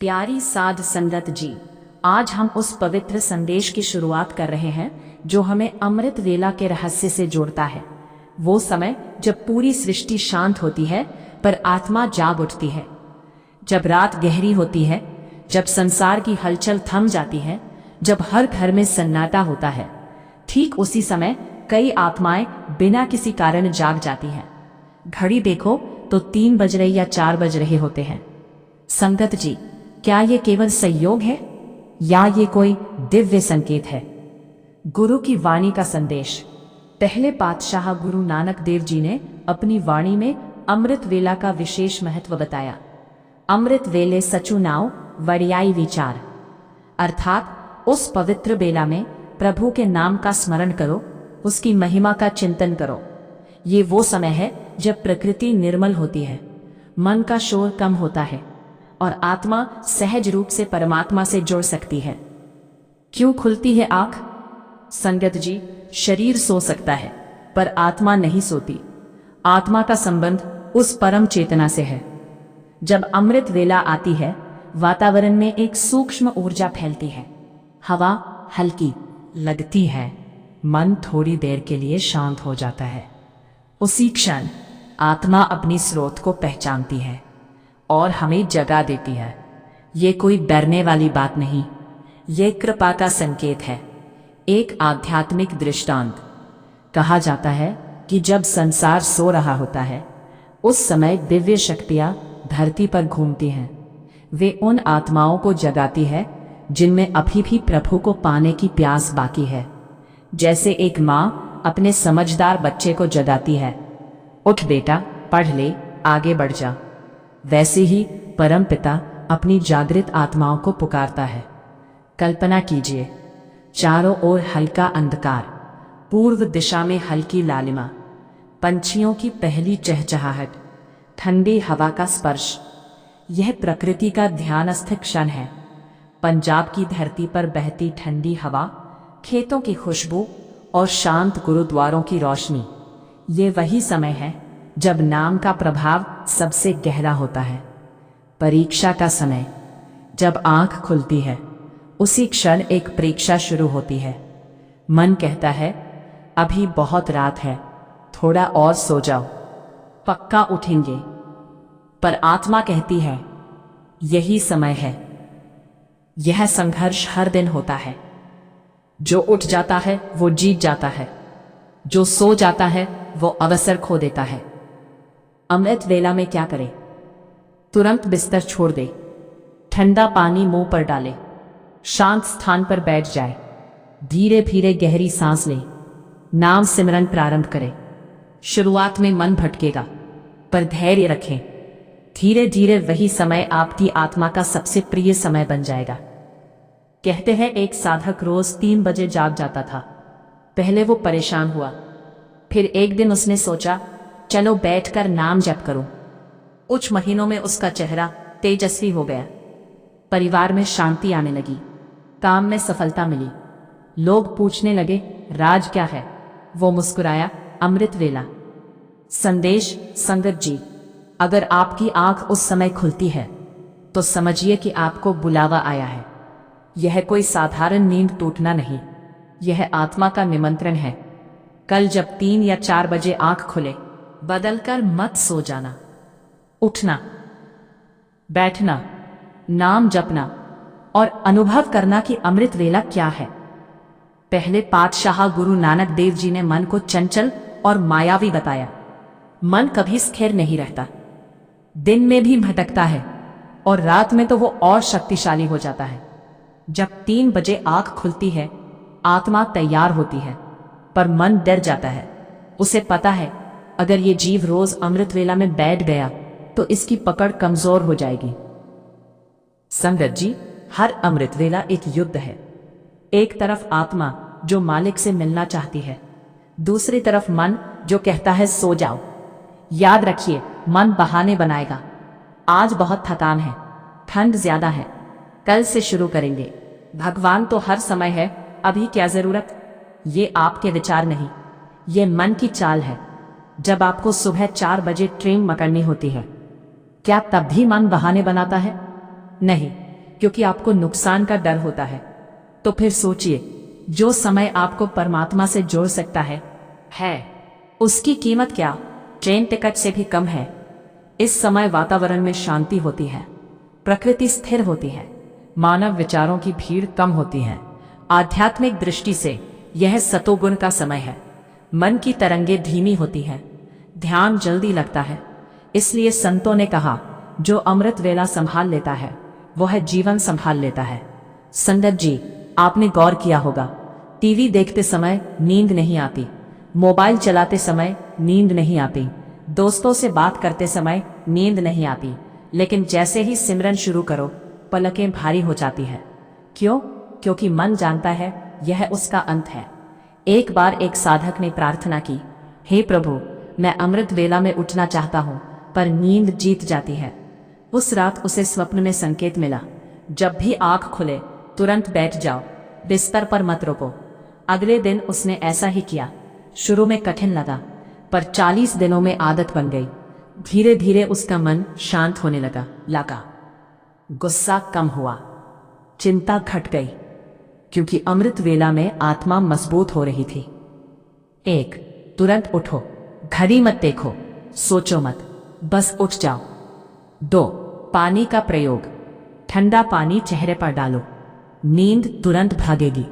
प्यारी साध संगत जी, आज हम उस पवित्र संदेश की शुरुआत कर रहे हैं जो हमें अमृत वेला के रहस्य से जोड़ता है। वो समय जब पूरी सृष्टि शांत होती है पर आत्मा जाग उठती है, जब रात गहरी होती है, जब संसार की हलचल थम जाती है, जब हर घर में सन्नाटा होता है। ठीक उसी समय कई आत्माएं बिना किसी कारण जाग जाती हैं। घड़ी देखो तो 3 बज रहे या 4 बज रहे होते हैं। संगत जी, क्या ये केवल संयोग है या ये कोई दिव्य संकेत है? गुरु की वाणी का संदेश। पहले पातशाह गुरु नानक देव जी ने अपनी वाणी में अमृत वेला का विशेष महत्व बताया। अमृत वेले सचु नाव वड़ियाई विचार, अर्थात उस पवित्र बेला में प्रभु के नाम का स्मरण करो, उसकी महिमा का चिंतन करो। ये वो समय है जब प्रकृति निर्मल होती है, मन का शोर कम होता है और आत्मा सहज रूप से परमात्मा से जुड़ सकती है। क्यों खुलती है आंख? संगत जी, शरीर सो सकता है पर आत्मा नहीं सोती। आत्मा का संबंध उस परम चेतना से है। जब अमृत वेला आती है, वातावरण में एक सूक्ष्म ऊर्जा फैलती है। हवा हल्की लगती है, मन थोड़ी देर के लिए शांत हो जाता है। उसी क्षण आत्मा अपनी स्रोत को पहचानती है और हमें जगा देती है। ये कोई डरने वाली बात नहीं, ये कृपा का संकेत है, एक आध्यात्मिक दृष्टांत। कहा जाता है कि जब संसार सो रहा होता है, उस समय दिव्य शक्तियां धरती पर घूमती हैं। वे उन आत्माओं को जगाती है जिनमें अभी भी प्रभु को पाने की प्यास बाकी है। जैसे एक माँ अपने समझदार बच्चे को जगाती है, उठ बेटा, पढ़ ले, आगे बढ़ जा। वैसे ही परम पिता अपनी जागृत आत्माओं को पुकारता है। कल्पना कीजिए, चारों ओर हल्का अंधकार, पूर्व दिशा में हल्की लालिमा, पंछियों की पहली चहचहाहट, ठंडी हवा का स्पर्श। यह प्रकृति का ध्यानस्थ क्षण है। पंजाब की धरती पर बहती ठंडी हवा, खेतों की खुशबू और शांत गुरुद्वारों की रोशनी। ये वही समय है जब नाम का प्रभाव सबसे गहरा होता है। परीक्षा का समय। जब आंख खुलती है, उसी क्षण एक परीक्षा शुरू होती है। मन कहता है, अभी बहुत रात है, थोड़ा और सो जाओ, पक्का उठेंगे। पर आत्मा कहती है, यही समय है। यह संघर्ष हर दिन होता है। जो उठ जाता है वो जीत जाता है, जो सो जाता है वो अवसर खो देता है। अमृत वेला में क्या करें? तुरंत बिस्तर छोड़ दे, ठंडा पानी मुंह पर डाले, शांत स्थान पर बैठ जाए, धीरे धीरे गहरी सांस ले, नाम सिमरन प्रारंभ करें। शुरुआत में मन भटकेगा पर धैर्य रखें। धीरे धीरे वही समय आपकी आत्मा का सबसे प्रिय समय बन जाएगा। कहते हैं एक साधक रोज 3 बजे जाग जाता था। पहले वो परेशान हुआ, फिर एक दिन उसने सोचा, चलो बैठकर नाम जप करूं। कुछ महीनों में उसका चेहरा तेजस्वी हो गया। परिवार में शांति आने लगी, काम में सफलता मिली। लोग पूछने लगे, राज क्या है? वो मुस्कुराया, अमृत वेला। संदेश। संगत जी, अगर आपकी आंख उस समय खुलती है तो समझिए कि आपको बुलावा आया है। यह कोई साधारण नींद टूटना नहीं, यह आत्मा का निमंत्रण है। कल जब 3 या 4 बजे आंख खुले, बदलकर मत सो जाना। उठना, बैठना, नाम जपना और अनुभव करना कि अमृत वेला क्या है। पहले पातशाह गुरु नानक देव जी ने मन को चंचल और मायावी बताया। मन कभी स्थिर नहीं रहता, दिन में भी भटकता है और रात में तो वो और शक्तिशाली हो जाता है। जब 3 बजे आंख खुलती है, आत्मा तैयार होती है पर मन डर जाता है। उसे पता है, अगर ये जीव रोज अमृत वेला में बैठ गया तो इसकी पकड़ कमजोर हो जाएगी। संगत जी, हर अमृत वेला एक युद्ध है। एक तरफ आत्मा जो मालिक से मिलना चाहती है, दूसरी तरफ मन जो कहता है सो जाओ। याद रखिए, मन बहाने बनाएगा। आज बहुत थकान है, ठंड ज्यादा है, कल से शुरू करेंगे। भगवान तो हर समय है, अभी क्या जरूरत? ये आपके विचार नहीं, ये मन की चाल है। जब आपको सुबह 4 बजे ट्रेन पकड़नी होती है, क्या तब भी मन बहाने बनाता है? नहीं, क्योंकि आपको नुकसान का डर होता है। तो फिर सोचिए, जो समय आपको परमात्मा से जोड़ सकता है उसकी कीमत क्या ट्रेन टिकट से भी कम है। इस समय वातावरण में शांति होती है, प्रकृति स्थिर होती है, मानव विचारों की भीड़ कम होती है। आध्यात्मिक दृष्टि से यह सतोगुण का समय है। मन की तरंगे धीमी होती है, ध्यान जल्दी लगता है। इसलिए संतों ने कहा, जो अमृत वेला संभाल लेता है वह जीवन संभाल लेता है। संगत जी, आपने गौर किया होगा, टीवी देखते समय नींद नहीं आती, मोबाइल चलाते समय नींद नहीं आती, दोस्तों से बात करते समय नींद नहीं आती, लेकिन जैसे ही सिमरन शुरू करो पलकें भारी हो जाती है। क्यों? क्योंकि मन जानता है यह उसका अंत है। एक बार एक साधक ने प्रार्थना की, हे प्रभु, मैं अमृत वेला में उठना चाहता हूँ पर नींद जीत जाती है। उस रात उसे स्वप्न में संकेत मिला, जब भी आंख खुले तुरंत बैठ जाओ, बिस्तर पर मत रुको। अगले दिन उसने ऐसा ही किया। शुरू में कठिन लगा, पर 40 दिनों में आदत बन गई। धीरे धीरे उसका मन शांत होने लगा। गुस्सा कम हुआ, चिंता घट गई, क्योंकि अमृत वेला में आत्मा मजबूत हो रही थी। 1. तुरंत उठो, घड़ी मत देखो, सोचो मत, बस उठ जाओ। 2. पानी का प्रयोग, ठंडा पानी चेहरे पर डालो, नींद तुरंत भागेगी।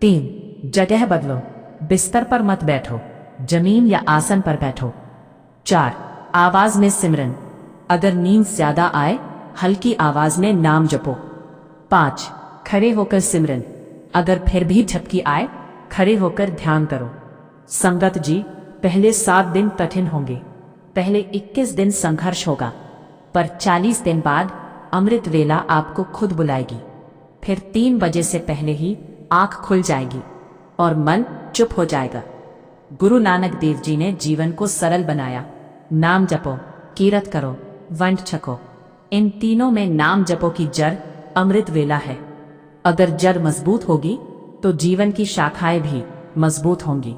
3. जगह बदलो, बिस्तर पर मत बैठो, जमीन या आसन पर बैठो। 4. आवाज में सिमरन, अगर नींद ज्यादा आए हल्की आवाज में नाम जपो। 5. खड़े होकर सिमरन, अगर फिर भी झपकी आए खड़े होकर ध्यान करो। संगत जी, पहले 7 दिन कठिन होंगे, पहले 21 दिन संघर्ष होगा, पर 40 दिन बाद अमृत वेला आपको खुद बुलाएगी। फिर 3 बजे से पहले ही आंख खुल जाएगी और मन चुप हो जाएगा। गुरु नानक देव जी ने जीवन को सरल बनाया। नाम जपो, कीरत करो, वंड छको। इन तीनों में नाम जपो की जड़ अमृत वेला है। अगर जड़ मजबूत होगी तो जीवन की शाखाएं भी मजबूत होंगी।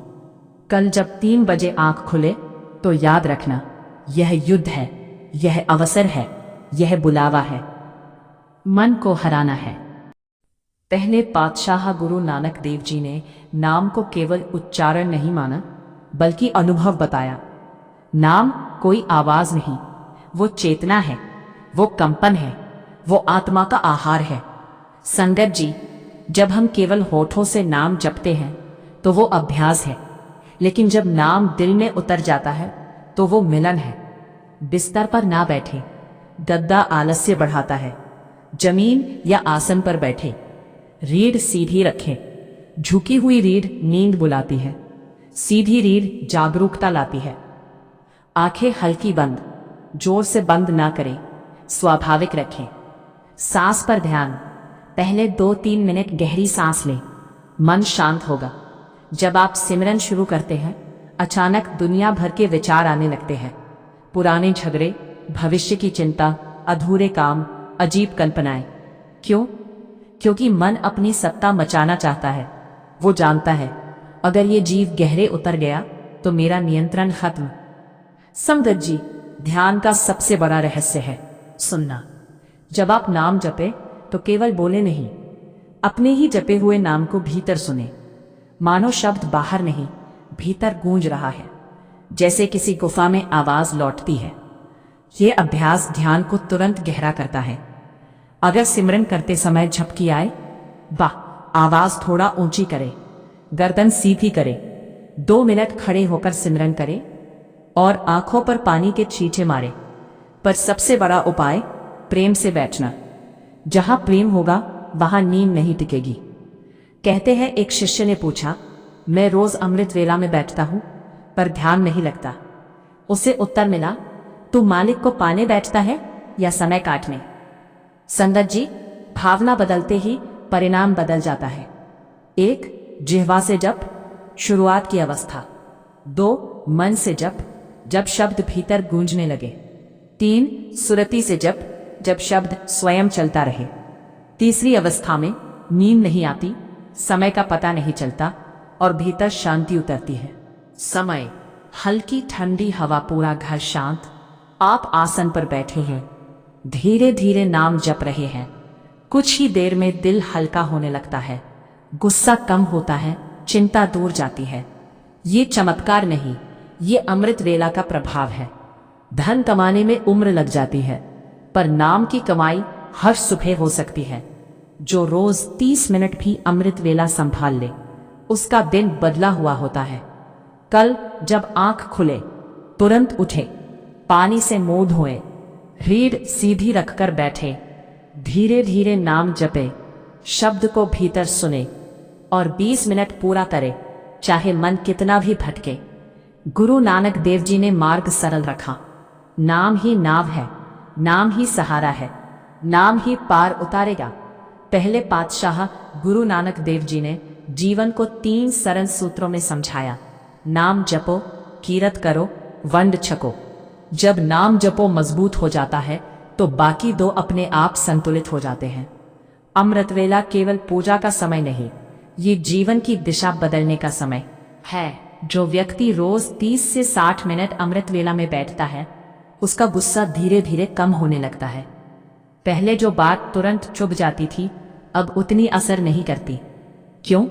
कल जब 3 बजे आंख खुले तो याद रखना, यह युद्ध है, यह अवसर है, यह बुलावा है। मन को हराना है। पहले पातशाह गुरु नानक देव जी ने नाम को केवल उच्चारण नहीं माना, बल्कि अनुभव बताया। नाम कोई आवाज नहीं, वो चेतना है, वो कंपन है, वो आत्मा का आहार है। संगत जी, जब हम केवल होठों से नाम जपते हैं तो वो अभ्यास है, लेकिन जब नाम दिल में उतर जाता है तो वो मिलन है। बिस्तर पर ना बैठे, गद्दा आलस्य बढ़ाता है। जमीन या आसन पर बैठे, रीढ़ सीधी रखें। झुकी हुई रीढ़ नींद बुलाती है, सीधी रीढ़ जागरूकता लाती है। आंखें हल्की बंद, जोर से बंद ना करें, स्वाभाविक रखें। सांस पर ध्यान, पहले 2-3 मिनट गहरी सांस लें, मन शांत होगा। जब आप सिमरन शुरू करते हैं, अचानक दुनिया भर के विचार आने लगते हैं। पुराने झगड़े, भविष्य की चिंता, अधूरे काम, अजीब कल्पनाएं। क्यों? क्योंकि मन अपनी सत्ता मचाना चाहता है। वो जानता है, अगर ये जीव गहरे उतर गया तो मेरा नियंत्रण खत्म। संगत जी, ध्यान का सबसे बड़ा रहस्य है सुनना। जब आप नाम जपे तो केवल बोले नहीं, अपने ही जपे हुए नाम को भीतर सुने। मानो शब्द बाहर नहीं, भीतर गूंज रहा है, जैसे किसी गुफा में आवाज लौटती है। ये अभ्यास ध्यान को तुरंत गहरा करता है। अगर सिमरन करते समय झपकी आए, वाह, आवाज थोड़ा ऊंची करे, गर्दन सीधी करे, 2 मिनट खड़े होकर सिमरन करे और आंखों पर पानी के छींटे मारे। पर सबसे बड़ा उपाय, प्रेम से बैठना। जहां प्रेम होगा वहां नींद नहीं टिकेगी। कहते हैं, एक शिष्य ने पूछा, मैं रोज अमृत वेला में बैठता हूं पर ध्यान नहीं लगता। उसे उत्तर मिला, तू मालिक को पाने बैठता है या समय काटने? संगत जी, भावना बदलते ही परिणाम बदल जाता है। 1. जिह्वा से जप, शुरुआत की अवस्था। 2. मन से जप, जब शब्द भीतर गूंजने लगे। 3. सुरति से जप, जब शब्द स्वयं चलता रहे। तीसरी अवस्था में नींद नहीं आती, समय का पता नहीं चलता और भीतर शांति उतरती है। समय, हल्की ठंडी हवा, पूरा घर शांत। आप आसन पर बैठे हैं, धीरे धीरे नाम जप रहे हैं। कुछ ही देर में दिल हल्का होने लगता है, गुस्सा कम होता है, चिंता दूर जाती है। ये चमत्कार नहीं, ये अमृत वेला का प्रभाव है। धन कमाने में उम्र लग जाती है, पर नाम की कमाई हर सुबह हो सकती है। जो रोज 30 मिनट भी अमृत वेला संभाल ले, उसका दिन बदला हुआ होता है। कल जब आंख खुले तुरंत उठे, पानी से मुंह धोए, रीढ़ सीधी रखकर बैठे, धीरे धीरे नाम जपे, शब्द को भीतर सुने और 20 मिनट पूरा करे, चाहे मन कितना भी भटके। गुरु नानक देव जी ने मार्ग सरल रखा। नाम ही नाव है, नाम ही सहारा है, नाम ही पार उतारेगा। पहले पातशाह गुरु नानक देव जी ने जीवन को 3 सरल सूत्रों में समझाया। नाम जपो, कीरत करो, वंड छको। जब नाम जपो मजबूत हो जाता है तो बाकी 2 अपने आप संतुलित हो जाते हैं। अमृत वेला केवल पूजा का समय नहीं, ये जीवन की दिशा बदलने का समय है। जो व्यक्ति रोज 30 से 60 मिनट अमृत वेला में बैठता है, उसका गुस्सा धीरे धीरे कम होने लगता है। पहले जो बात तुरंत चुभ जाती थी, अब उतनी असर नहीं करती। क्यों?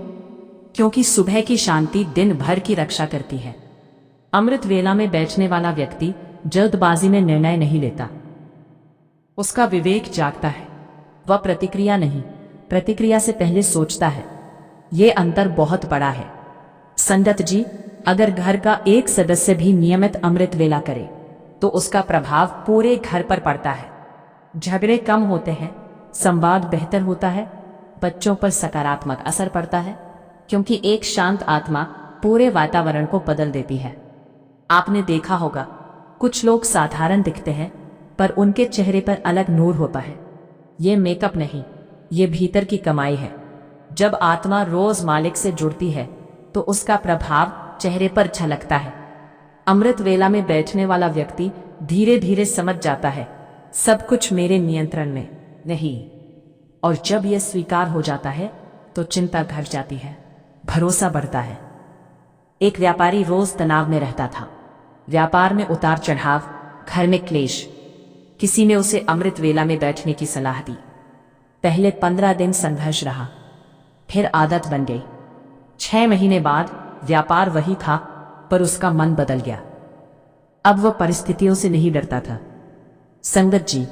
क्योंकि सुबह की शांति दिन भर की रक्षा करती है। अमृत वेला में बैठने वाला व्यक्ति जल्दबाजी में निर्णय नहीं लेता, उसका विवेक जागता है। वह प्रतिक्रिया नहीं, प्रतिक्रिया से पहले सोचता है। ये अंतर बहुत बड़ा है। संगत जी, अगर घर का एक सदस्य भी नियमित अमृत वेला करे तो उसका प्रभाव पूरे घर पर पड़ता है। झगड़े कम होते हैं, संवाद बेहतर होता है, बच्चों पर सकारात्मक असर पड़ता है, क्योंकि एक शांत आत्मा पूरे वातावरण को बदल देती है। आपने देखा होगा, कुछ लोग साधारण दिखते हैं पर उनके चेहरे पर अलग नूर होता है। ये मेकअप नहीं, ये भीतर की कमाई है। जब आत्मा रोज मालिक से जुड़ती है तो उसका प्रभाव चेहरे पर झलकता है। अमृत वेला में बैठने वाला व्यक्ति धीरे धीरे समझ जाता है, सब कुछ मेरे नियंत्रण में नहीं। और जब यह स्वीकार हो जाता है तो चिंता घट जाती है, भरोसा बढ़ता है। एक व्यापारी रोज तनाव में रहता था। व्यापार में उतार चढ़ाव, घर में क्लेश। किसी ने उसे अमृत वेला में बैठने की सलाह दी। पहले 15 दिन संघर्ष रहा, फिर आदत बन गई। 6 महीने बाद व्यापार वही था, पर उसका मन बदल गया। अब वह परिस्थितियों से नहीं डरता था। संगत जी,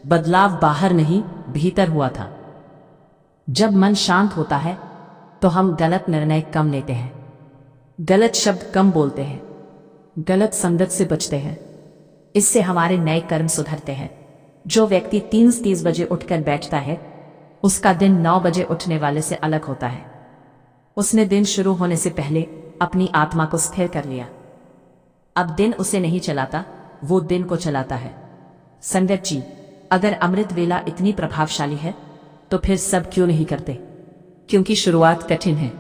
बदलाव बाहर नहीं, भीतर हुआ था। जब मन शांत होता है तो हम गलत निर्णय कम लेते हैं, गलत शब्द कम बोलते हैं, गलत संगत से बचते हैं। इससे हमारे नए कर्म सुधरते हैं। जो व्यक्ति 3:30 बजे उठकर बैठता है, उसका दिन 9 बजे उठने वाले से अलग होता है। उसने दिन शुरू होने से पहले अपनी आत्मा को स्थिर कर लिया। अब दिन उसे नहीं चलाता, वो दिन को चलाता है। संगत जी, अगर अमृत वेला इतनी प्रभावशाली है तो फिर सब क्यों नहीं करते? क्योंकि शुरुआत कठिन है,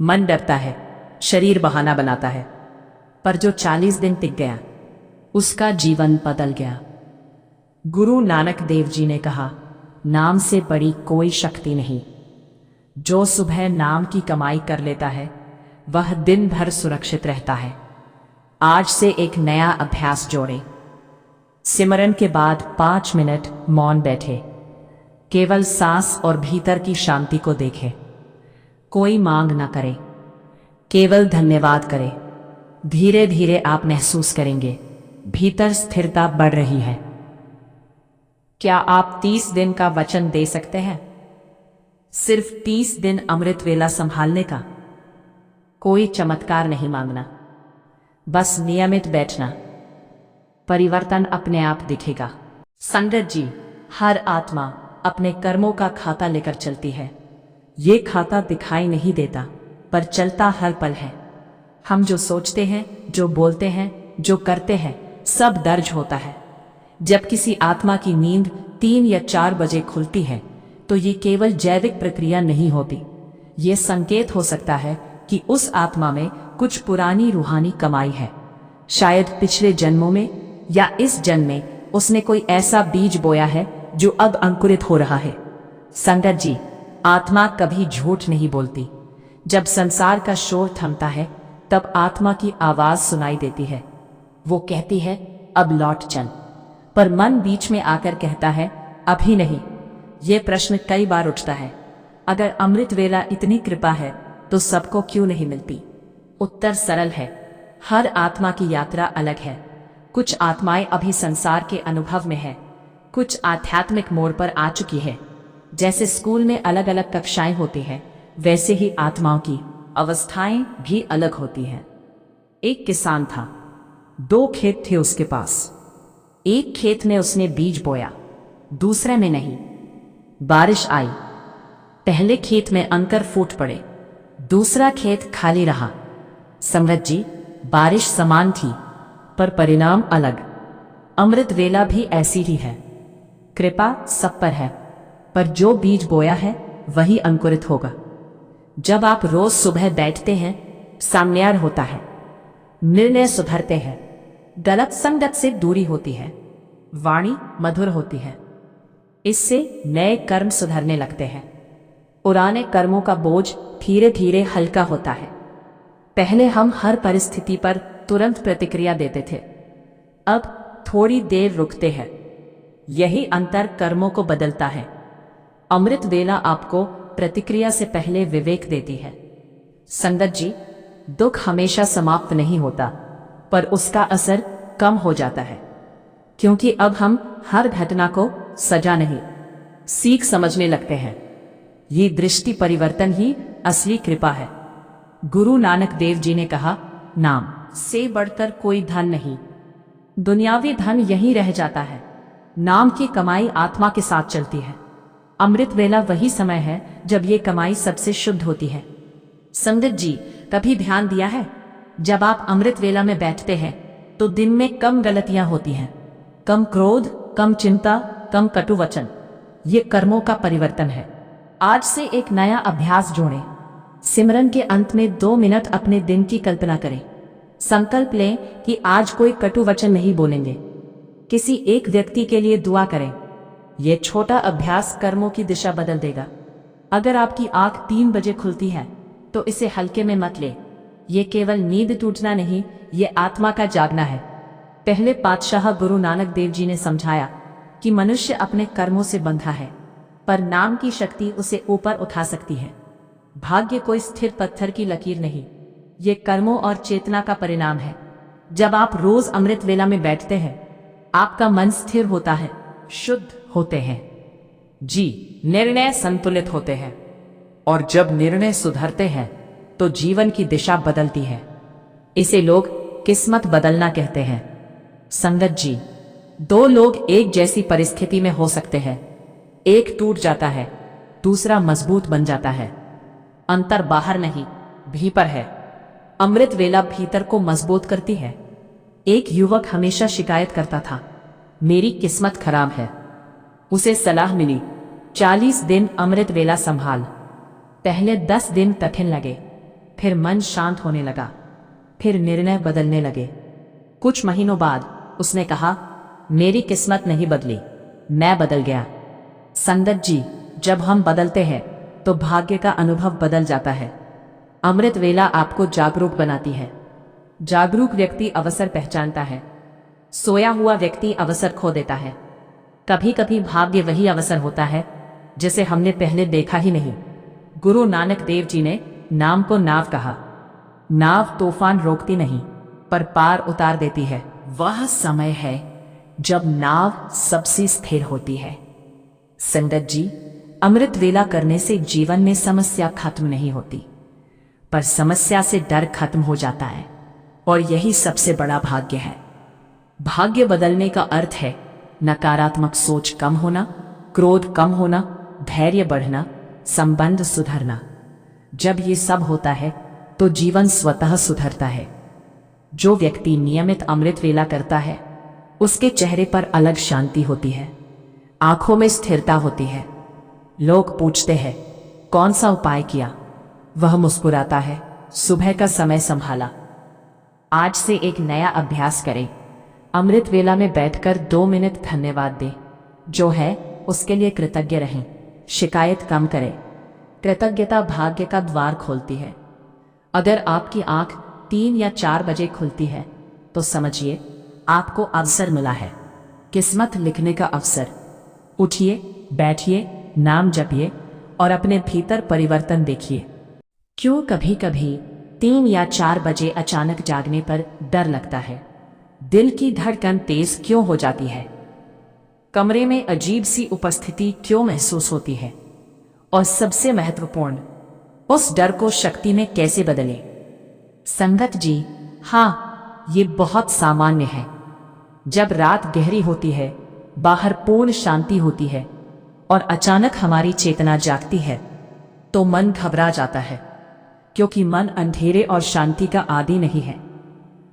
मन डरता है, शरीर बहाना बनाता है, पर जो 40 दिन टिक गया उसका जीवन बदल गया। गुरु नानक देव जी ने कहा, नाम से बड़ी कोई शक्ति नहीं। जो सुबह नाम की कमाई कर लेता है वह दिन भर सुरक्षित रहता है। आज से एक नया अभ्यास जोड़ें। सिमरन के बाद 5 मिनट मौन बैठे, केवल सांस और भीतर की शांति को देखें। कोई मांग ना करे, केवल धन्यवाद करें। धीरे धीरे आप महसूस करेंगे भीतर स्थिरता बढ़ रही है। क्या आप 30 दिन का वचन दे सकते हैं? सिर्फ 30 दिन अमृत वेला संभालने का। कोई चमत्कार नहीं मांगना, बस नियमित बैठना। परिवर्तन अपने आप दिखेगा। संगत जी, हर आत्मा अपने कर्मों का खाता लेकर चलती है। ये खाता दिखाई नहीं देता, पर चलता हर पल है। हम जो सोचते हैं, जो बोलते हैं, जो करते हैं, सब दर्ज होता है। जब किसी आत्मा की नींद 3 या 4 बजे खुलती है तो ये केवल जैविक प्रक्रिया नहीं होती। ये संकेत हो सकता है कि उस आत्मा में कुछ पुरानी रूहानी कमाई है। शायद पिछले जन्मों में या इस जन्म में उसने कोई ऐसा बीज बोया है जो अब अंकुरित हो रहा है। संगत जी, आत्मा कभी झूठ नहीं बोलती। जब संसार का शोर थमता है तब आत्मा की आवाज सुनाई देती है। वो कहती है, अब लौट चल। पर मन बीच में आकर कहता है, अभी नहीं। ये प्रश्न कई बार उठता है, अगर अमृत वेला इतनी कृपा है तो सबको क्यों नहीं मिलती? उत्तर सरल है, हर आत्मा की यात्रा अलग है। कुछ आत्माएं अभी संसार के अनुभव में है, कुछ आध्यात्मिक मोड़ पर आ चुकी है। जैसे स्कूल में अलग अलग कक्षाएं होती हैं, वैसे ही आत्माओं की अवस्थाएं भी अलग होती हैं। एक किसान था, 2 खेत थे उसके पास। एक खेत में उसने बीज बोया, दूसरे में नहीं। बारिश आई, पहले खेत में अंकुर फूट पड़े, दूसरा खेत खाली रहा। समृद्ध जी, बारिश समान थी पर परिणाम अलग। अमृत वेला भी ऐसी ही है। कृपा सब पर है, पर जो बीज बोया है वही अंकुरित होगा। जब आप रोज सुबह बैठते हैं, सामन्यार होता है, निर्णय सुधरते हैं, गलत संगत से दूरी होती है, वाणी मधुर होती है। इससे नए कर्म सुधरने लगते हैं। पुराने कर्मों का बोझ धीरे धीरे हल्का होता है। पहले हम हर परिस्थिति पर तुरंत प्रतिक्रिया देते थे, अब थोड़ी देर रुकते हैं। यही अंतर कर्मों को बदलता है। अमृत वेला आपको प्रतिक्रिया से पहले विवेक देती है। संगत जी, दुख हमेशा समाप्त नहीं होता, पर उसका असर कम हो जाता है, क्योंकि अब हम हर घटना को सजा नहीं, सीख समझने लगते हैं। ये दृष्टि परिवर्तन ही असली कृपा है। गुरु नानक देव जी ने कहा, नाम से बढ़कर कोई धन नहीं। दुनियावी धन यहीं रह जाता है, नाम की कमाई आत्मा के साथ चलती है। अमृत वेला वही समय है जब ये कमाई सबसे शुद्ध होती है। संगत जी, कभी ध्यान दिया है, जब आप अमृत वेला में बैठते हैं तो दिन में कम गलतियां होती हैं, कम क्रोध, कम चिंता, कम कटु वचन। ये कर्मों का परिवर्तन है। आज से एक नया अभ्यास जोड़ें। सिमरन के अंत में 2 मिनट अपने दिन की कल्पना करें। संकल्प लें कि आज कोई कटु वचन नहीं बोलेंगे। किसी एक व्यक्ति के लिए दुआ करें। यह छोटा अभ्यास कर्मों की दिशा बदल देगा। अगर आपकी आंख 3 बजे खुलती है तो इसे हल्के में मत ले। ये केवल नींद टूटना नहीं, ये आत्मा का जागना है। पहले पातशाह गुरु नानक देव जी ने समझाया कि मनुष्य अपने कर्मों से बंधा है, पर नाम की शक्ति उसे ऊपर उठा सकती है। भाग्य कोई स्थिर पत्थर की लकीर नहीं, ये कर्मों और चेतना का परिणाम है। जब आप रोज अमृत वेला में बैठते हैं, आपका मन स्थिर होता है, शुद्ध होते हैं जी, निर्णय संतुलित होते हैं, और जब निर्णय सुधरते हैं तो जीवन की दिशा बदलती है। इसे लोग किस्मत बदलना कहते हैं। संगत जी, 2 लोग एक जैसी परिस्थिति में हो सकते हैं, एक टूट जाता है, दूसरा मजबूत बन जाता है। अंतर बाहर नहीं, भीतर है। अमृत वेला भीतर को मजबूत करती है। एक युवक हमेशा शिकायत करता था, मेरी किस्मत खराब है। उसे सलाह मिली, 40 दिन अमृत वेला संभाल। पहले 10 दिन कठिन लगे, फिर मन शांत होने लगा, फिर निर्णय बदलने लगे। कुछ महीनों बाद उसने कहा, मेरी किस्मत नहीं बदली, मैं बदल गया। संगत जी, जब हम बदलते हैं तो भाग्य का अनुभव बदल जाता है। अमृत वेला आपको जागरूक बनाती है। जागरूक व्यक्ति अवसर पहचानता है, सोया हुआ व्यक्ति अवसर खो देता है। कभी कभी भाग्य वही अवसर होता है जिसे हमने पहले देखा ही नहीं। गुरु नानक देव जी ने नाम को नाव कहा। नाव तूफान रोकती नहीं, पर पार उतार देती है। वह समय है जब नाव सबसे स्थिर होती है। संगत जी, अमृत वेला करने से जीवन में समस्या खत्म नहीं होती, पर समस्या से डर खत्म हो जाता है, और यही सबसे बड़ा भाग्य है। भाग्य बदलने का अर्थ है नकारात्मक सोच कम होना, क्रोध कम होना, धैर्य बढ़ना, संबंध सुधरना। जब ये सब होता है तो जीवन स्वतः सुधरता है। जो व्यक्ति नियमित अमृत वेला करता है, उसके चेहरे पर अलग शांति होती है, आंखों में स्थिरता होती है। लोग पूछते हैं, कौन सा उपाय किया? वह मुस्कुराता है, सुबह का समय संभाला। आज से एक नया अभ्यास करें। अमृत वेला में बैठकर 2 मिनट धन्यवाद दें। जो है उसके लिए कृतज्ञ रहें, शिकायत कम करें। कृतज्ञता भाग्य का द्वार खोलती है। अगर आपकी आंख 3 या 4 बजे खुलती है तो समझिए आपको अवसर मिला है, किस्मत लिखने का अवसर। उठिए, बैठिए, नाम जपिए और अपने भीतर परिवर्तन देखिए। क्यों कभी कभी 3 या 4 बजे अचानक जागने पर डर लगता है? दिल की धड़कन तेज क्यों हो जाती है? कमरे में अजीब सी उपस्थिति क्यों महसूस होती है? और सबसे महत्वपूर्ण, उस डर को शक्ति में कैसे बदले? संगत जी, हाँ, ये बहुत सामान्य है। जब रात गहरी होती है, बाहर पूर्ण शांति होती है और अचानक हमारी चेतना जागती है, तो मन घबरा जाता है, क्योंकि मन अंधेरे और शांति का आदी नहीं है।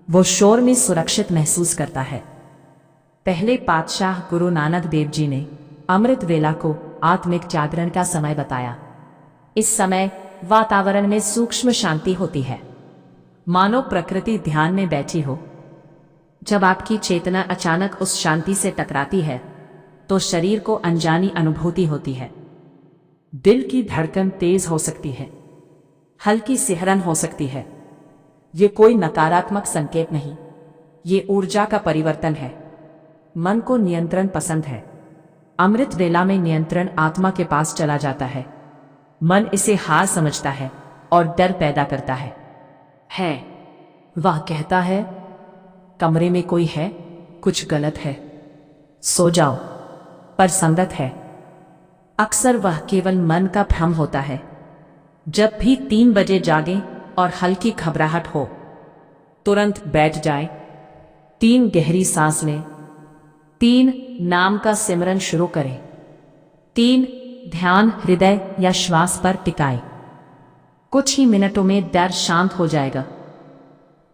वो शोर में सुरक्षित महसूस करता है। पहले पातशाह गुरु नानक देव जी ने अमृत वेला को आत्मिक जागरण का समय बताया। इस समय वातावरण में सूक्ष्म शांति होती है, मानो प्रकृति ध्यान में बैठी हो। जब आपकी चेतना अचानक उस शांति से टकराती है, तो शरीर को अनजानी अनुभूति होती है। दिल की धड़कन तेज हो सकती है, हल्की सिहरन हो सकती है। ये कोई नकारात्मक संकेत नहीं, ये ऊर्जा का परिवर्तन है। मन को नियंत्रण पसंद है। अमृत वेला में नियंत्रण आत्मा के पास चला जाता है। मन इसे हार समझता है और डर पैदा करता है। वह कहता है, कमरे में कोई है, कुछ गलत है, सो जाओ। पर संगत है, अक्सर वह केवल मन का भ्रम होता है। जब भी 3 बजे जागे और हल्की घबराहट हो, तुरंत बैठ जाए, 3 गहरी सांस लें, 3 नाम का सिमरन शुरू करें, 3 ध्यान हृदय या श्वास पर टिकाए। कुछ ही मिनटों में डर शांत हो जाएगा,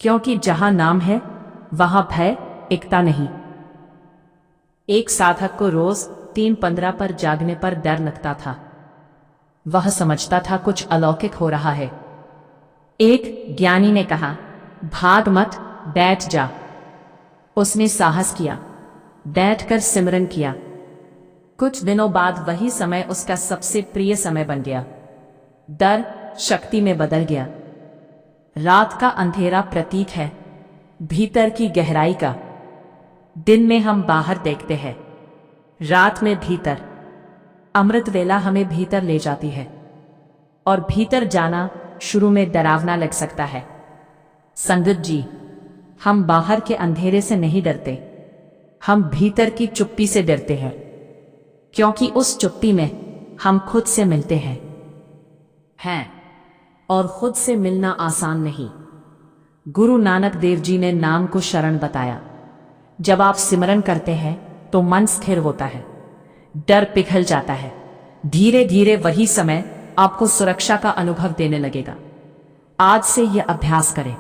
क्योंकि जहां नाम है वहां भय एकता नहीं। एक साधक को रोज 3:15 पर जागने पर डर लगता था। वह समझता था कुछ अलौकिक हो रहा है। एक ज्ञानी ने कहा, भाग मत, बैठ जा। उसने साहस किया, बैठकर सिमरन किया। कुछ दिनों बाद वही समय उसका सबसे प्रिय समय बन गया। डर शक्ति में बदल गया। रात का अंधेरा प्रतीक है भीतर की गहराई का। दिन में हम बाहर देखते हैं, रात में भीतर। अमृत वेला हमें भीतर ले जाती है, और भीतर जाना शुरू में डरावना लग सकता है। संगत जी, हम बाहर के अंधेरे से नहीं डरते, हम भीतर की चुप्पी से डरते हैं, क्योंकि उस चुप्पी में हम खुद से मिलते हैं। और खुद से मिलना आसान नहीं। गुरु नानक देव जी ने नाम को शरण बताया। जब आप सिमरन करते हैं तो मन स्थिर होता है, डर पिघल जाता है। धीरे धीरे वही समय आपको सुरक्षा का अनुभव देने लगेगा। आज से यह अभ्यास करें।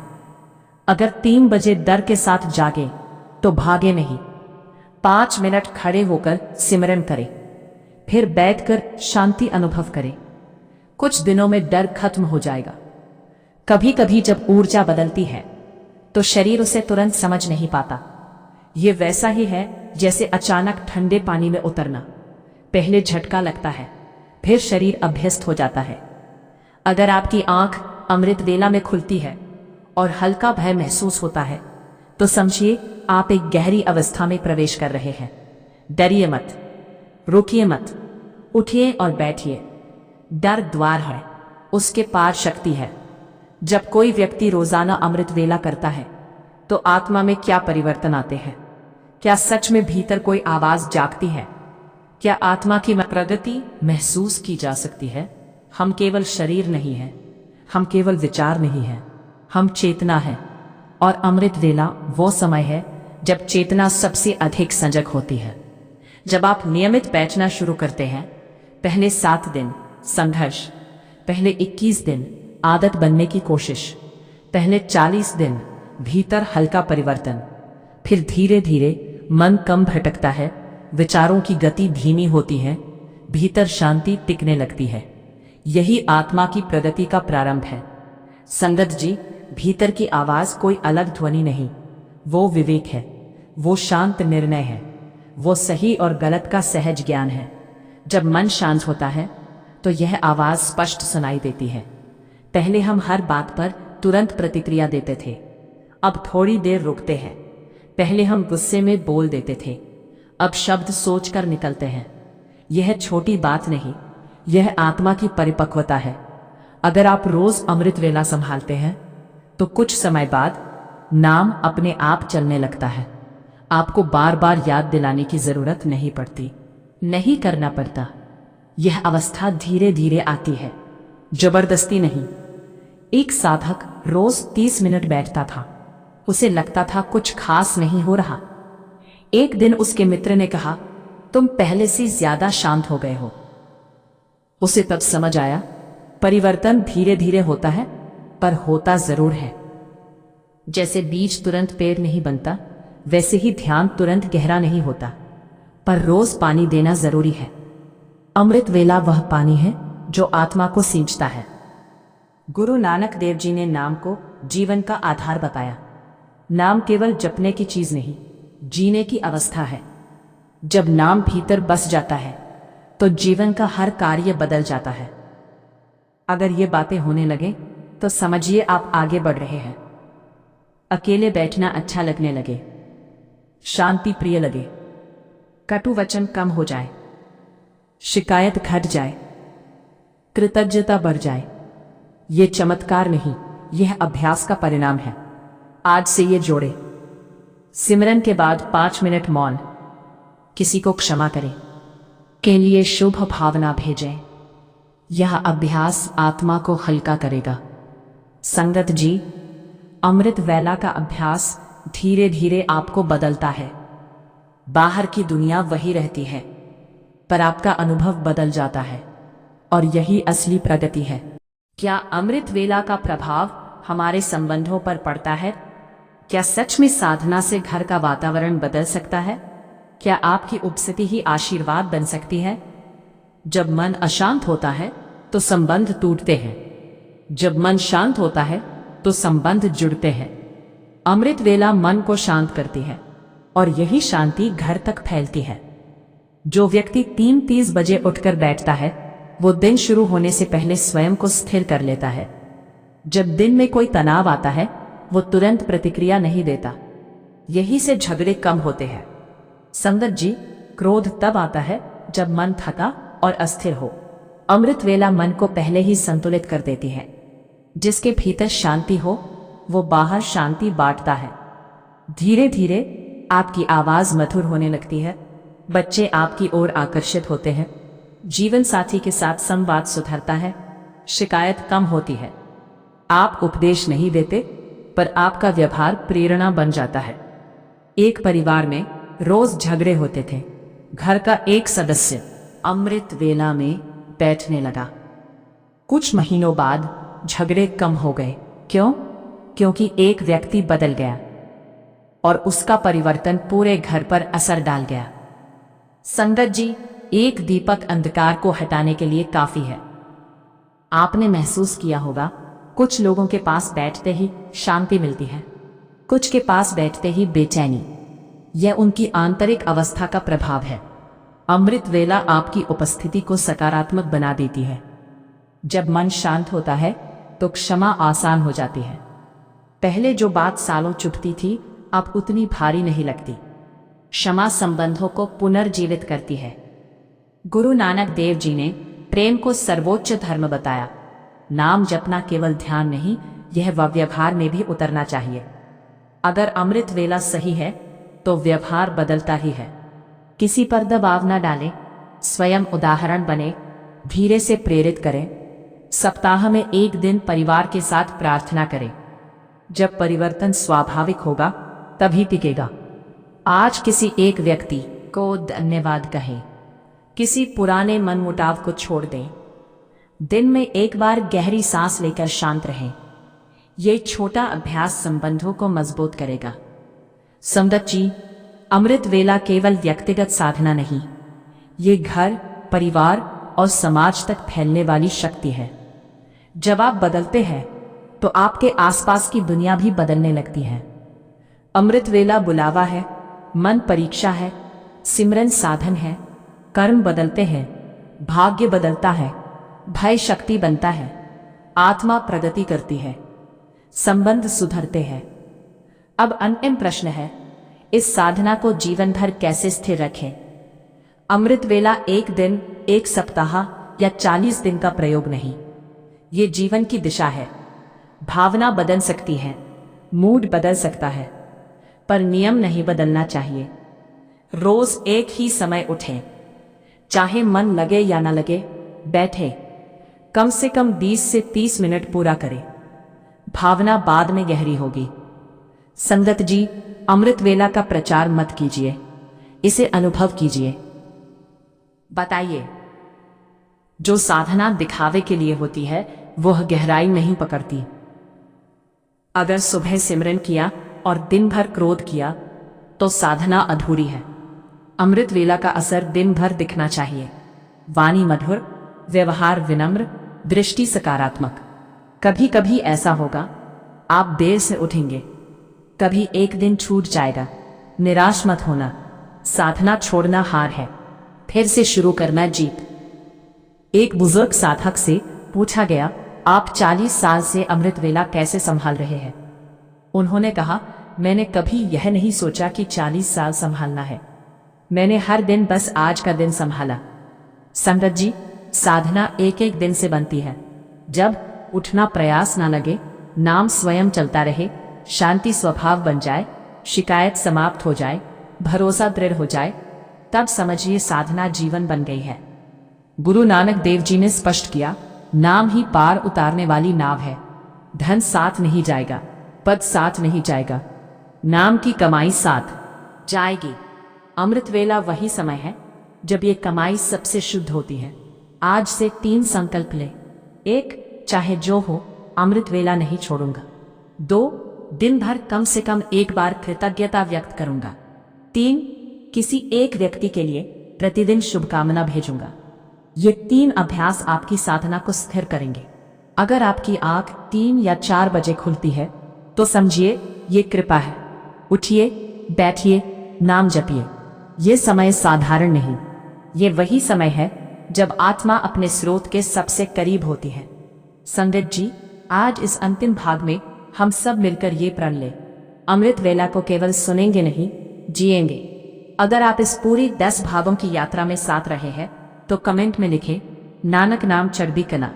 अगर 3 बजे डर के साथ जागे तो भागे नहीं। 5 मिनट खड़े होकर सिमरन करें, फिर बैठकर शांति अनुभव करें। कुछ दिनों में डर खत्म हो जाएगा। कभी कभी जब ऊर्जा बदलती है तो शरीर उसे तुरंत समझ नहीं पाता। ये वैसा ही है जैसे अचानक ठंडे पानी में उतरना। पहले झटका लगता है, फिर शरीर अभ्यस्त हो जाता है। अगर आपकी आंख अमृत वेला में खुलती है और हल्का भय महसूस होता है, तो समझिए आप एक गहरी अवस्था में प्रवेश कर रहे हैं। डरिए मत, रुकिए मत, उठिए और बैठिए। डर द्वार है, उसके पार शक्ति है। जब कोई व्यक्ति रोजाना अमृत वेला करता है तो आत्मा में क्या परिवर्तन आते हैं? क्या सच में भीतर कोई आवाज जागती है? क्या आत्मा की प्रगति महसूस की जा सकती है? हम केवल शरीर नहीं हैं, हम केवल विचार नहीं हैं, हम चेतना है। और अमृत वेला वो समय है जब चेतना सबसे अधिक सजग होती है। जब आप नियमित बैठना शुरू करते हैं, पहले 7 दिन संघर्ष, पहले 21 दिन आदत बनने की कोशिश, पहले 40 दिन भीतर हल्का परिवर्तन, फिर धीरे धीरे मन कम भटकता है, विचारों की गति धीमी होती है, भीतर शांति टिकने लगती है। यही आत्मा की प्रगति का प्रारंभ है। संगत जी, भीतर की आवाज कोई अलग ध्वनि नहीं, वो विवेक है, वो शांत निर्णय है, वो सही और गलत का सहज ज्ञान है। जब मन शांत होता है तो यह आवाज स्पष्ट सुनाई देती है। पहले हम हर बात पर तुरंत प्रतिक्रिया देते थे, अब थोड़ी देर रुकते हैं। पहले हम गुस्से में बोल देते थे, अब शब्द सोचकर निकलते हैं। यह छोटी बात नहीं, यह आत्मा की परिपक्वता है। अगर आप रोज अमृत वेला संभालते हैं तो कुछ समय बाद नाम अपने आप चलने लगता है। आपको बार बार याद दिलाने की जरूरत नहीं पड़ती, नहीं करना पड़ता। यह अवस्था धीरे धीरे आती है, जबरदस्ती नहीं। एक साधक रोज 30 मिनट बैठता था। उसे लगता था कुछ खास नहीं हो रहा। एक दिन उसके मित्र ने कहा, तुम पहले से ज्यादा शांत हो गए हो। उसे तब समझ आया, परिवर्तन धीरे धीरे होता है, पर होता जरूर है। जैसे बीज तुरंत पेड़ नहीं बनता, वैसे ही ध्यान तुरंत गहरा नहीं होता, पर रोज पानी देना जरूरी है। अमृत वेला वह पानी है जो आत्मा को सींचता है। गुरु नानक देव जी ने नाम को जीवन का आधार बताया। नाम केवल जपने की चीज नहीं, जीने की अवस्था है। जब नाम भीतर बस जाता है तो जीवन का हर कार्य बदल जाता है। अगर ये बातें होने लगे तो समझिए आप आगे बढ़ रहे हैं। अकेले बैठना अच्छा लगने लगे, शांति प्रिय लगे, कटु वचन कम हो जाए, शिकायत घट जाए, कृतज्ञता बढ़ जाए। ये चमत्कार नहीं, यह अभ्यास का परिणाम है। आज से ये जोड़े। सिमरन के बाद 5 मिनट मौन, किसी को क्षमा करें, के लिए शुभ भावना भेजें। यह अभ्यास आत्मा को हल्का करेगा। संगत जी, अमृत वेला का अभ्यास धीरे धीरे आपको बदलता है। बाहर की दुनिया वही रहती है, पर आपका अनुभव बदल जाता है, और यही असली प्रगति है। क्या अमृत वेला का प्रभाव हमारे संबंधों पर पड़ता है? क्या सच में साधना से घर का वातावरण बदल सकता है? क्या आपकी उपस्थिति ही आशीर्वाद बन सकती है? जब मन अशांत होता है तो संबंध टूटते हैं, जब मन शांत होता है तो संबंध जुड़ते हैं। अमृत वेला मन को शांत करती है, और यही शांति घर तक फैलती है। जो व्यक्ति 3:30 बजे उठकर बैठता है, वो दिन शुरू होने से पहले स्वयं को स्थिर कर लेता है। जब दिन में कोई तनाव आता है, वो तुरंत प्रतिक्रिया नहीं देता। यही से झगड़े कम होते हैं। संगत जी, क्रोध तब आता है जब मन थका और अस्थिर हो। अमृत वेला मन को पहले ही संतुलित कर देती है। जिसके भीतर शांति हो, वो बाहर शांति बांटता है। धीरे धीरे आपकी आवाज मधुर होने लगती है, बच्चे आपकी ओर आकर्षित होते हैं, जीवन साथी के साथ संवाद सुधरता है, शिकायत कम होती है। आप उपदेश नहीं देते, पर आपका व्यवहार प्रेरणा बन जाता है। एक परिवार में रोज झगड़े होते थे। घर का एक सदस्य अमृत वेला में बैठने लगा। कुछ महीनों बाद झगड़े कम हो गए। क्यों? क्योंकि एक व्यक्ति बदल गया, और उसका परिवर्तन पूरे घर पर असर डाल गया। संगत जी, एक दीपक अंधकार को हटाने के लिए काफी है। आपने महसूस किया होगा, कुछ लोगों के पास बैठते ही शांति मिलती है, कुछ के पास बैठते ही बेचैनी। यह उनकी आंतरिक अवस्था का प्रभाव है। अमृत वेला आपकी उपस्थिति को सकारात्मक बना देती है। जब मन शांत होता है तो क्षमा आसान हो जाती है। पहले जो बात सालों चुभती थी, अब उतनी भारी नहीं लगती। क्षमा संबंधों को पुनर्जीवित करती है। गुरु नानक देव जी ने प्रेम को सर्वोच्च धर्म बताया। नाम जपना केवल ध्यान नहीं, यह व्यवहार में भी उतरना चाहिए। अगर अमृत वेला सही है तो व्यवहार बदलता ही है। किसी पर दबाव न डालें, स्वयं उदाहरण बने, धीरे से प्रेरित करें। सप्ताह में एक दिन परिवार के साथ प्रार्थना करें। जब परिवर्तन स्वाभाविक होगा तभी टिकेगा। आज किसी एक व्यक्ति को धन्यवाद कहें, किसी पुराने मनमुटाव को छोड़ दें, दिन में एक बार गहरी सांस लेकर शांत रहें। ये छोटा अभ्यास संबंधों को मजबूत करेगा। संगत जी, अमृत वेला केवल व्यक्तिगत साधना नहीं, ये घर, परिवार और समाज तक फैलने वाली शक्ति है। जब आप बदलते हैं तो आपके आसपास की दुनिया भी बदलने लगती है। अमृत वेला बुलावा है, मन परीक्षा है, सिमरन साधन है, कर्म बदलते हैं, भाग्य बदलता है, भय शक्ति बनता है, आत्मा प्रगति करती है, संबंध सुधरते हैं। अब अंतिम प्रश्न है, इस साधना को जीवन भर कैसे स्थिर रखें? अमृत वेला एक दिन, एक सप्ताह या 40 दिन का प्रयोग नहीं। ये जीवन की दिशा है। भावना बदल सकती है, मूड बदल सकता है, पर नियम नहीं बदलना चाहिए। रोज एक ही समय उठें, चाहे मन लगे या न लगे, बैठे, कम से कम 20 से 30 मिनट पूरा करें। भावना बाद में गहरी होगी। संगत जी, अमृत वेला का प्रचार मत कीजिए, इसे अनुभव कीजिए। बताइए, जो साधना दिखावे के लिए होती है वह गहराई नहीं पकड़ती। अगर सुबह सिमरन किया और दिन भर क्रोध किया तो साधना अधूरी है। अमृत वेला का असर दिन भर दिखना चाहिए। वाणी मधुर, व्यवहार विनम्र, दृष्टि सकारात्मक। कभी कभी ऐसा होगा आप देर से उठेंगे, कभी एक दिन छूट जाएगा। निराश मत होना, साधना छोड़ना हार है, फिर से शुरू करना जीत। एक बुजुर्ग साधक से पूछा गया, आप 40 साल से अमृत वेला कैसे संभाल रहे हैं? उन्होंने कहा, मैंने कभी यह नहीं सोचा कि 40 साल संभालना है। मैंने हर दिन बस आज का दिन संभाला। संगत जी, साधना एक एक दिन से बनती है। जब उठना प्रयास ना लगे, नाम स्वयं चलता रहे, शांति स्वभाव बन जाए, शिकायत समाप्त हो जाए, भरोसा दृढ़ हो जाए, तब समझिए साधना जीवन बन गई है। गुरु नानक देव जी ने स्पष्ट किया, नाम ही पार उतारने वाली नाव है। धन साथ नहीं जाएगा, पद साथ नहीं जाएगा, नाम की कमाई साथ जाएगी। अमृत वेला वही समय है जब ये कमाई सबसे शुद्ध होती है। आज से 3 संकल्प ले। 1, चाहे जो हो अमृत वेला नहीं छोड़ूंगा। 2, दिन भर कम से कम एक बार कृतज्ञता व्यक्त करूंगा। 3, किसी एक व्यक्ति के लिए प्रतिदिन शुभकामना भेजूंगा। ये 3 अभ्यास आपकी साधना को स्थिर करेंगे। अगर आपकी आंख 3 या 4 बजे खुलती है तो समझिए ये कृपा है। उठिए, बैठिए, नाम जपिए। ये समय साधारण नहीं, ये वही समय है जब आत्मा अपने स्रोत के सबसे करीब होती है। संगत जी, आज इस अंतिम भाग में हम सब मिलकर ये प्रण ले, अमृत वेला को केवल सुनेंगे नहीं, जिएंगे। अगर आप इस पूरी 10 भागों की यात्रा में साथ रहे हैं तो कमेंट में लिखें, नानक नाम चढ़दी कला।